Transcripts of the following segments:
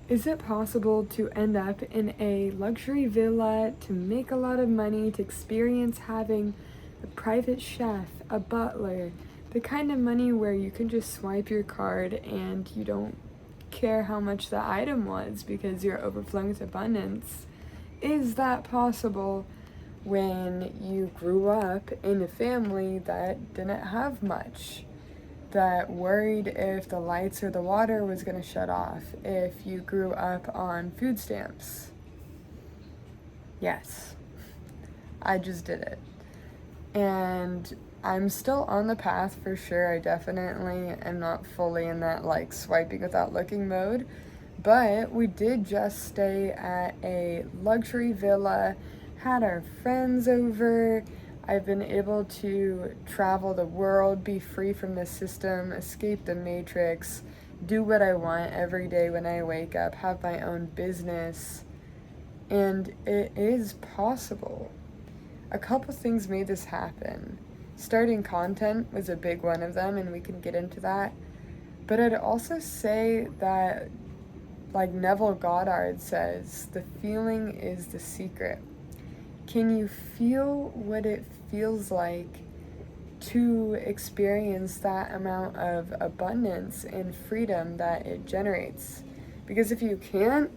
Is it possible to end up in a luxury villa, to make a lot of money, to experience having a private chef, a butler, the kind of money where you can just swipe your card and you don't care how much the item was because you're overflowing with abundance? Is that possible when you grew up in a family that didn't have much? That worried if the lights or the water was going to shut off, if you grew up on food stamps? Yes, I just did it. And I'm still on the path for sure. I definitely am not fully in that like swiping without looking mode. But we did just stay at a luxury villa, had our friends over. I've been able to travel the world, be free from the system, escape the matrix, do what I want every day when I wake up, have my own business. And it is possible. A couple things made this happen. Starting content was a big one of them, and we can get into that. But I'd also say that, like Neville Goddard says, the feeling is the secret. Can you feel what it feels like to experience that amount of abundance and freedom that it generates? Because if you can't,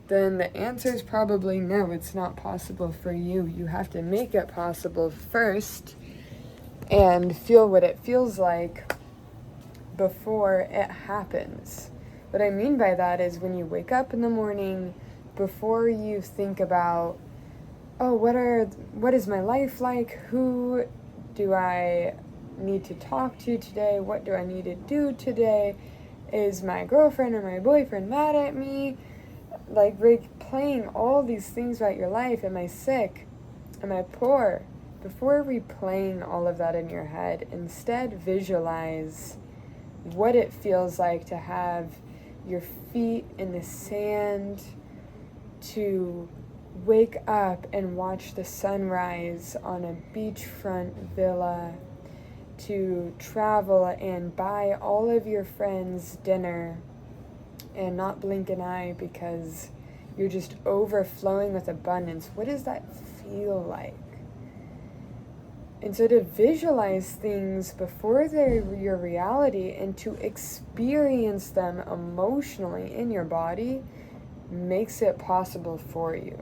then the answer is probably no, it's not possible for you. You have to make it possible first and feel what it feels like before it happens. What I mean by that is when you wake up in the morning, before you think about, oh, what is my life like? Who do I need to talk to today? What do I need to do today? Is my girlfriend or my boyfriend mad at me? Like replaying all these things about your life. Am I sick? Am I poor? Before replaying all of that in your head, instead visualize what it feels like to have your feet in the sand, to wake up and watch the sunrise on a beachfront villa, to travel and buy all of your friends dinner and not blink an eye because you're just overflowing with abundance. What does that feel like? And so to visualize things before they're your reality and to experience them emotionally in your body makes it possible for you.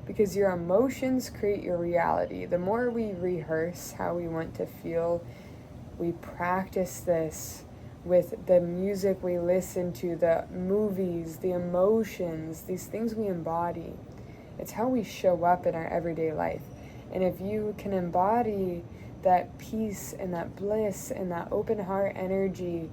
Because your emotions create your reality. The more we rehearse how we want to feel, we practice this with the music we listen to, the movies, the emotions, these things we embody. It's how we show up in our everyday life. And if you can embody that peace and that bliss and that open heart energy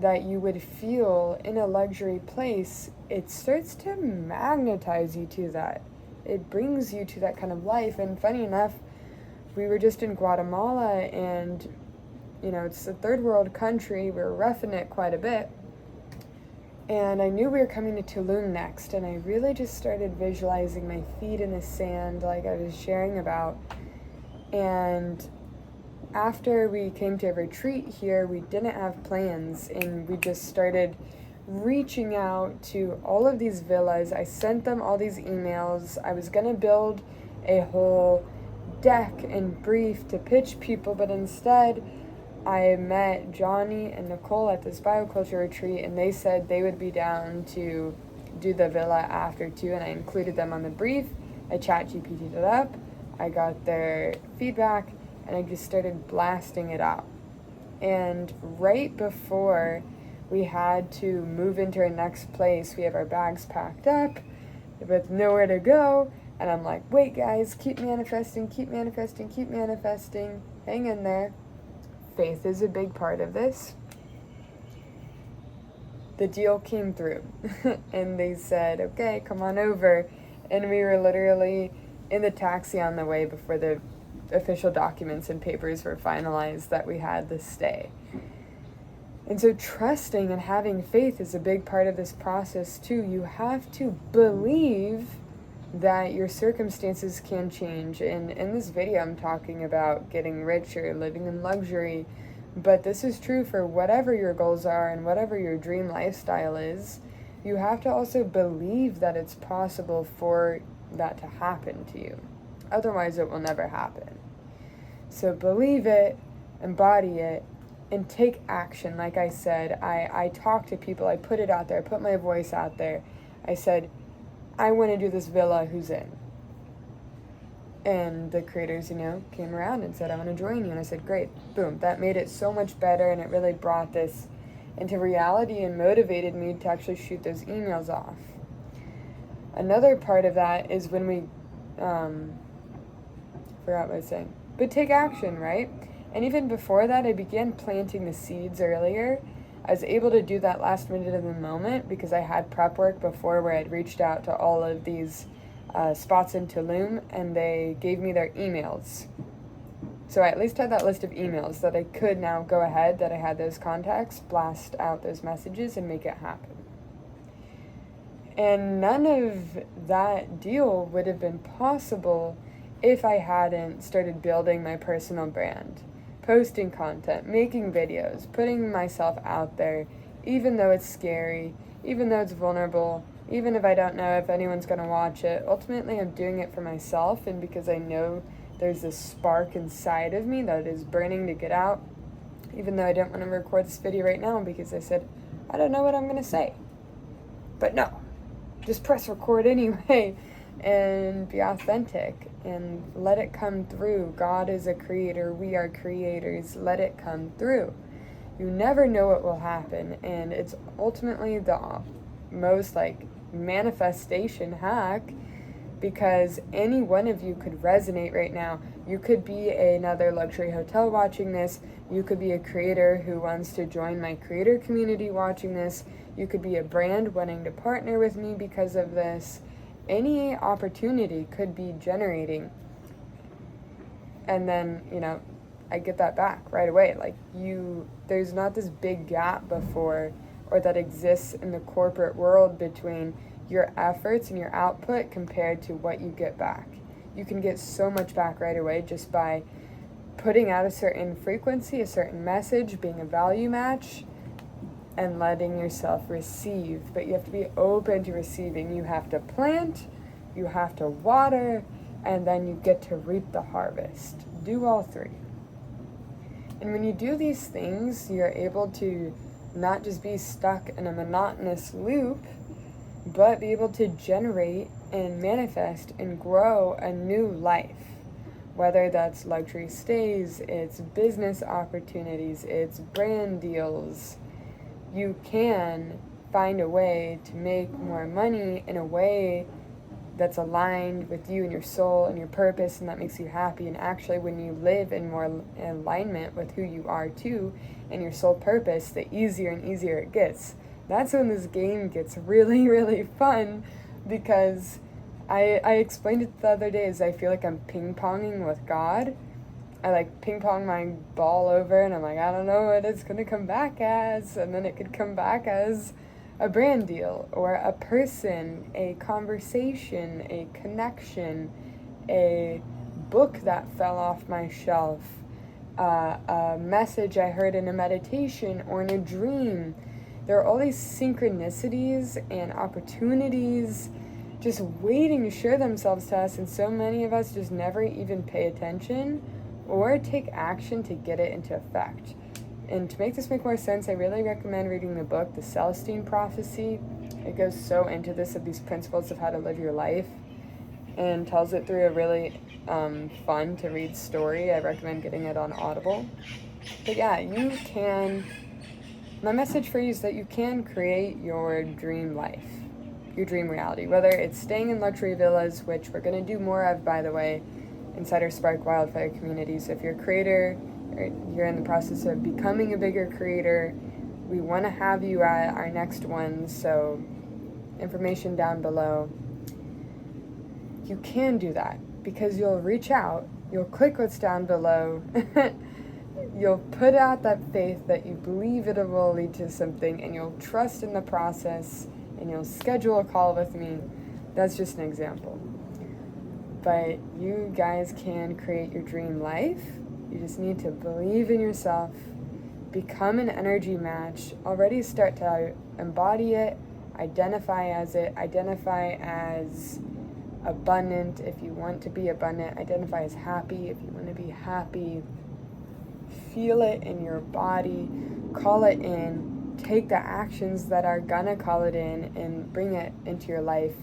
that you would feel in a luxury place, it starts to magnetize you to that. It brings you to that kind of life. And funny enough, we were just in Guatemala, and it's a third world country. We were roughing it quite a bit. And I knew we were coming to Tulum next, and I really just started visualizing my feet in the sand like I was sharing about. And after we came to a retreat here, we didn't have plans, and we just started reaching out to all of these villas. I sent them all these emails. I was going to build a whole deck and brief to pitch people, but instead I met Johnny and Nicole at this bioculture retreat, and they said they would be down to do the villa after too, and I included them on the brief. I ChatGPT'd it up, I got their feedback, and I just started blasting it out. And right before we had to move into our next place, we have our bags packed up with nowhere to go, and I'm like, wait guys, keep manifesting, hang in there. Faith is a big part of this. The deal came through and they said, okay, come on over. And we were literally in the taxi on the way before the official documents and papers were finalized that we had this stay. And so trusting and having faith is a big part of this process too. You have to believe that your circumstances can change. And in this video, I'm talking about getting richer, living in luxury, but this is true for whatever your goals are and whatever your dream lifestyle is. you have to also believe that it's possible for that to happen to you. Otherwise, it will never happen. So believe it, embody it, and take action. Like I said, I talk to people, I put it out there, I put my voice out there. I said, I want to do this villa, who's in? And the creators, came around and said, I want to join you. And I said, great. Boom. That made it so much better, and it really brought this into reality and motivated me to actually shoot those emails off. Another part of that is when we, forgot what I was saying, but take action, right? And even before that, I began planting the seeds earlier. I was able to do that last minute of the moment because I had prep work before where I'd reached out to all of these spots in Tulum, and they gave me their emails. So I at least had that list of emails that I could now go ahead, that I had those contacts, blast out those messages and make it happen. And none of that deal would have been possible if I hadn't started building my personal brand, posting content, making videos, putting myself out there, even though it's scary, even though it's vulnerable, even if I don't know if anyone's going to watch it. Ultimately, I'm doing it for myself, and because I know there's this spark inside of me that is burning to get out, even though I don't want to record this video right now because I said, I don't know what I'm going to say. But no, just press record anyway and be authentic and let it come through. God is a creator. We are creators. Let it come through. You never know what will happen, and it's ultimately the most manifestation hack, because any one of you could resonate right now. You could be another luxury hotel watching this. You could be a creator who wants to join my creator community watching this. You could be a brand wanting to partner with me because of this. Any opportunity could be generating. And then, I get that back right away. There's not this big gap before, or that exists in the corporate world between your efforts and your output compared to what you get back. You can get so much back right away just by putting out a certain frequency, a certain message, being a value match, and letting yourself receive. But you have to be open to receiving. You have to plant, you have to water, and then you get to reap the harvest. Do all three. And when you do these things, you're able to not just be stuck in a monotonous loop, but be able to generate and manifest and grow a new life. Whether that's luxury stays, it's business opportunities, it's brand deals. You can find a way to make more money in a way that's aligned with you and your soul and your purpose, and that makes you happy. And actually, when you live in more alignment with who you are too and your soul purpose, the easier and easier it gets. That's when this game gets really, really fun, because I explained it the other day as I feel like I'm ping-ponging with God. I ping-pong my ball over, and I'm like, I don't know what it's going to come back as, and then it could come back as a brand deal, or a person, a conversation, a connection, a book that fell off my shelf, a message I heard in a meditation or in a dream. There are all these synchronicities and opportunities just waiting to show themselves to us, and so many of us just never even pay attention or take action to get it into effect. And to make this make more sense, I really recommend reading the book, The Celestine Prophecy. It goes so into this, of these principles of how to live your life, and tells it through a really fun to read story. I recommend getting it on Audible. But yeah, you can, my message for you is that you can create your dream life, your dream reality, whether it's staying in luxury villas, which we're going to do more of, by the way, inside our Spark Wildfire community. So if you're a creator, or you're in the process of becoming a bigger creator, we want to have you at our next one, so information down below. You can do that because you'll reach out, you'll click what's down below, you'll put out that faith that you believe it will lead to something, and you'll trust in the process, and you'll schedule a call with me. That's just an example. But you guys can create your dream life. You just need to believe in yourself, become an energy match, already start to embody it, identify as it, identify as abundant if you want to be abundant, identify as happy if you want to be happy, feel it in your body, call it in, take the actions that are gonna call it in and bring it into your life.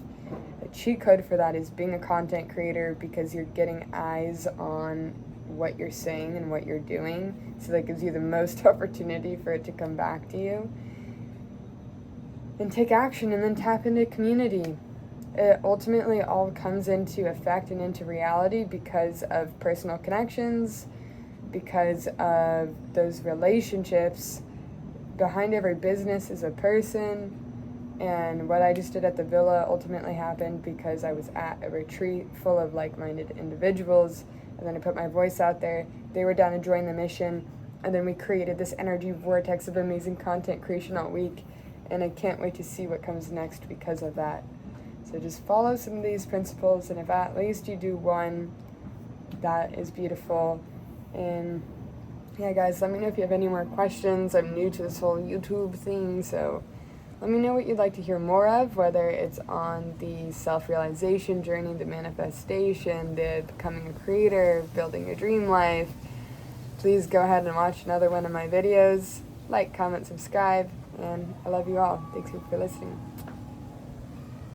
A cheat code for that is being a content creator, because you're getting eyes on what you're saying and what you're doing, so that gives you the most opportunity for it to come back to you. And take action, and then tap into community. It ultimately all comes into effect and into reality because of personal connections, because of those relationships. Behind every business is a person, and what I just did at the villa ultimately happened because I was at a retreat full of like-minded individuals, and then I put my voice out there. They were down to join the mission, and then we created this energy vortex of amazing content creation all week, and I can't wait to see what comes next because of that. So just follow some of these principles, and if at least you do one, that is beautiful. And yeah, guys, let me know if you have any more questions. I'm new to this whole YouTube thing, so let me know what you'd like to hear more of, whether it's on the self-realization journey, the manifestation, the becoming a creator, building your dream life. Please go ahead and watch another one of my videos. Like, comment, subscribe, and I love you all. Thanks for listening.